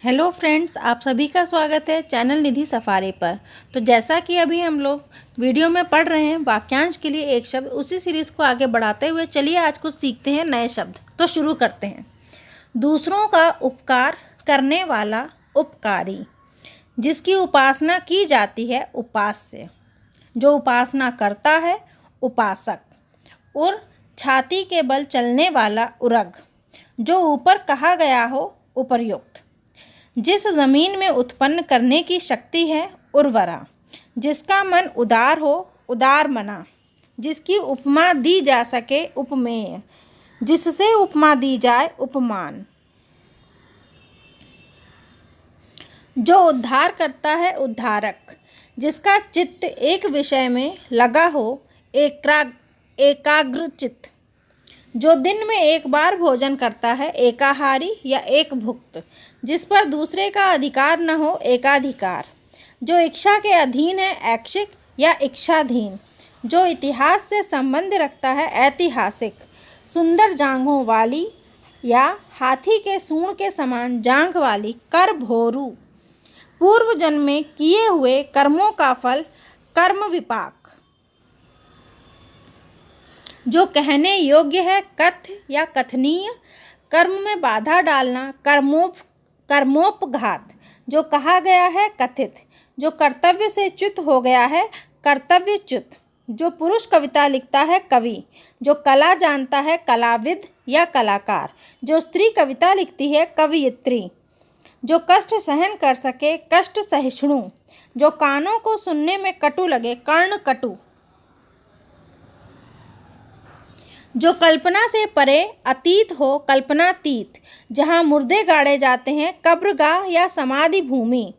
Hello friends, आप सभी का स्वागत है चैनल निधि सफारी पर। तो जैसा कि अभी हम लोग वीडियो में पढ़ रहे हैं वाक्यांश के लिए एक शब्द, उसी सीरीज़ को आगे बढ़ाते हुए चलिए आज कुछ सीखते हैं नए शब्द। तो शुरू करते हैं। दूसरों का उपकार करने वाला उपकारी, जिसकी उपासना की जाती है उपास्य, जो उपासना करता है उपासक, और छाती के बल चलने वाला उरग, जो ऊपर कहा गया हो उपर्युक्त, जिस जमीन में उत्पन्न करने की शक्ति है उर्वरा, जिसका मन उदार हो उदार मना, जिसकी उपमा दी जा सके उपमेय, जिससे उपमा दी जाए उपमान, जो उद्धार करता है उद्धारक, जिसका चित्त एक विषय में लगा हो एकाग्रचित्त, जो दिन में एक बार भोजन करता है एकाहारी या एक भुक्त, जिस पर दूसरे का अधिकार न हो एकाधिकार, जो इच्छा के अधीन है ऐच्छिक या इच्छाधीन, जो इतिहास से संबंध रखता है ऐतिहासिक, सुंदर जांघों वाली या हाथी के सूंड के समान जांघ वाली, कर भोरू, पूर्व जन्म में किए हुए कर्मों का फल कर्म विपाक, जो कहने योग्य है कथ्य या कथनीय, कर्म में बाधा डालना कर्मोपघात, जो कहा गया है कथित, जो कर्तव्य से च्युत हो गया है कर्तव्यच्युत, जो पुरुष कविता लिखता है कवि, जो कला जानता है कलाविद या कलाकार, जो स्त्री कविता लिखती है कवयित्री, जो कष्ट सहन कर सके कष्ट सहिष्णु, जो कानों को सुनने में कटु लगे कर्णकटु, जो कल्पना से परे अतीत हो कल्पनातीत, जहाँ मुर्दे गाड़े जाते हैं कब्रगाह या समाधि भूमि,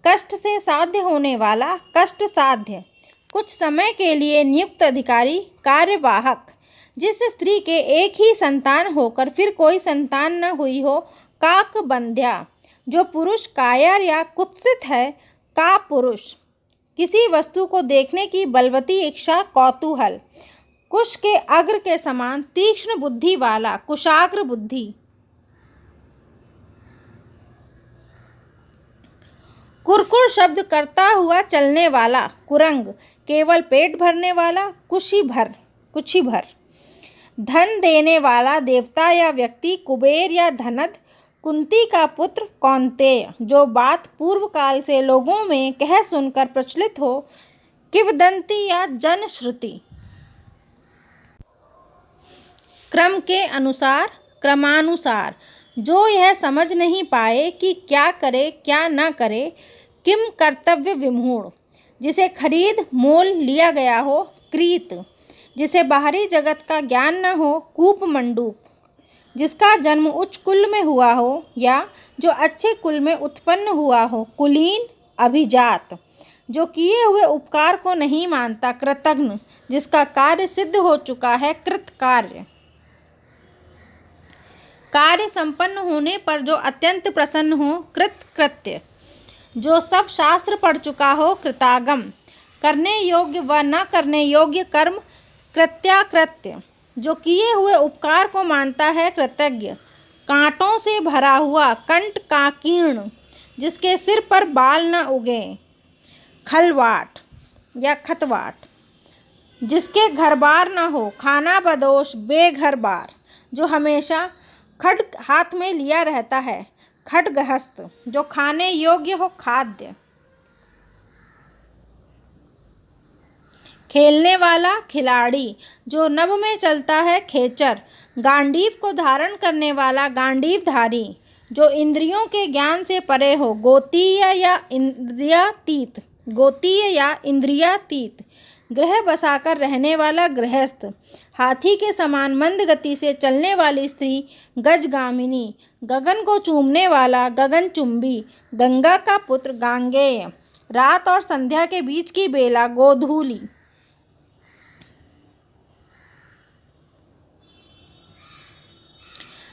कष्ट से साध्य होने वाला कष्ट साध्य, कुछ समय के लिए नियुक्त अधिकारी कार्यवाहक, जिस स्त्री के एक ही संतान होकर फिर कोई संतान न हुई हो काकबंध्या, जो पुरुष कायर या कुत्सित है का पुरुष, किसी वस्तु को देखने की बलवती इच्छा कौतूहल, कुश के अग्र के समान तीक्ष्ण बुद्धि वाला कुशाग्र बुद्धि, कुरकुर शब्द करता हुआ चलने वाला कुरंग, केवल पेट भरने वाला कुशी भर, धन देने वाला देवता या व्यक्ति कुबेर या धनद, कुंती का पुत्र कौन्तेय, जो बात पूर्व काल से लोगों में कह सुनकर प्रचलित हो किंवदंती या जनश्रुति, क्रम के अनुसार क्रमानुसार, जो यह समझ नहीं पाए कि क्या करे क्या न करे, किम कर्तव्य विमूढ़, जिसे खरीद मोल लिया गया हो क्रीत, जिसे बाहरी जगत का ज्ञान न हो कूप मंडूक, जिसका जन्म उच्च कुल में हुआ हो या जो अच्छे कुल में उत्पन्न हुआ हो कुलीन अभिजात, जो किए हुए उपकार को नहीं मानता कृतघ्न, जिसका कार्य सिद्ध हो चुका है कृतकार्य, कार्य संपन्न होने पर जो अत्यंत प्रसन्न हो कृतकृत्य, जो सब शास्त्र पढ़ चुका हो कृतागम, करने योग्य व न करने योग्य कर्म कृत्याकृत्य, जो किए हुए उपकार को मानता है कृतज्ञ, कांटों से भरा हुआ कंटकाकीर्ण, जिसके सिर पर बाल न उगे खलवाट या खतवाट, जिसके घर बार न हो खाना बदोश बेघर बार, जो हमेशा खड्ग हाथ में लिया रहता है खड्गहस्त, जो खाने योग्य हो खाद्य, खेलने वाला खिलाड़ी, जो नभ में चलता है खेचर, गांडीव को धारण करने वाला गांडीवधारी, जो इंद्रियों के ज्ञान से परे हो गोतीय या इंद्रियातीत, गृह बसाकर रहने वाला गृहस्थ, हाथी के समान मंद गति से चलने वाली स्त्री गजगामिनी, गगन को चूमने वाला गगनचुंबी, गंगा का पुत्र गांगेय, रात और संध्या के बीच की बेला गोधूली,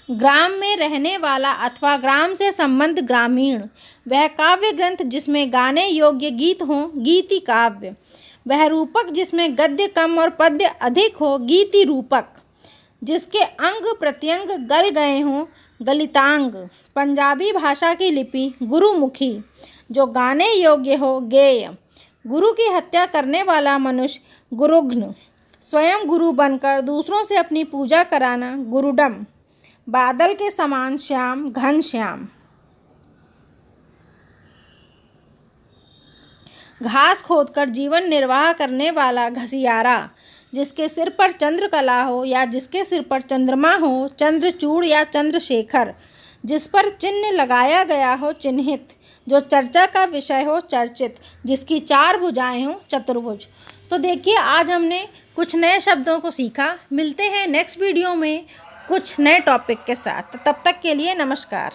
ग्राम में रहने वाला अथवा ग्राम से संबंध ग्रामीण, वह काव्य ग्रंथ जिसमें गाने योग्य गीत हों गीति काव्य, वह रूपक जिसमें गद्य कम और पद्य अधिक हो गीति रूपक, जिसके अंग प्रत्यंग गल गए हों गलितांग, पंजाबी भाषा की लिपि गुरुमुखी, जो गाने योग्य हो गेय। गुरु की हत्या करने वाला मनुष्य गुरुघ्न, स्वयं गुरु बनकर दूसरों से अपनी पूजा कराना गुरुडम। बादल के समान श्याम घनश्याम, घास खोदकर जीवन निर्वाह करने वाला घसियारा, जिसके सिर पर चंद्रकला हो या जिसके सिर पर चंद्रमा हो, चंद्रचूड़ या चंद्रशेखर, जिस पर चिन्ह लगाया गया हो चिन्हित, जो चर्चा का विषय हो चर्चित, जिसकी 4 भुजाएं हो चतुर्भुज। तो देखिए आज हमने कुछ नए शब्दों को सीखा। मिलते हैं नेक्स्ट वीडियो में कुछ नए टॉपिक के साथ। तब तक के लिए नमस्कार।